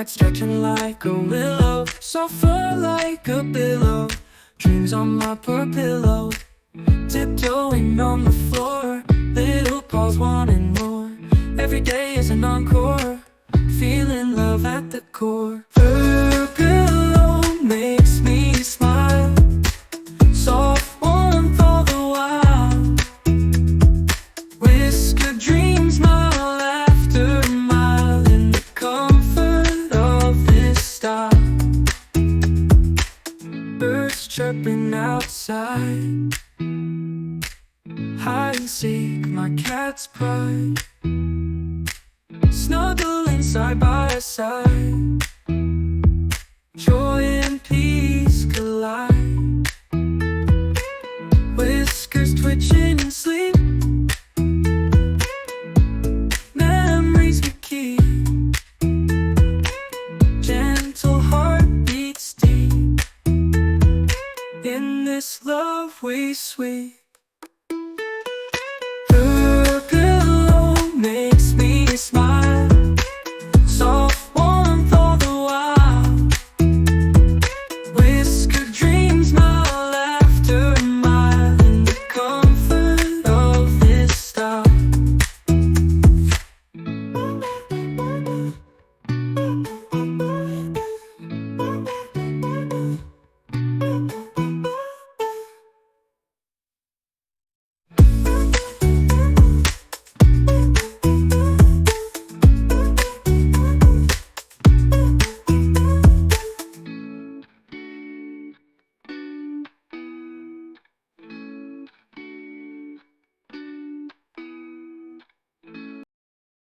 neck stretching like a willow, soft fur like a pillow, dreams on my purr pillow, tiptoeing on the floor, little paws wanting more. Every day is an encore, feeling love at the core. Purr pillow makes me smile, soft warmth all the while, whispered dreams, my laughter, mile in the comfort of this style. Birds chirping outside, hide and seek, my cat's pride, snuggling side by side, joy and peace collide, whiskers twitching in sleep, memories we keep, gentle heartbeats deep, in this love we sweep.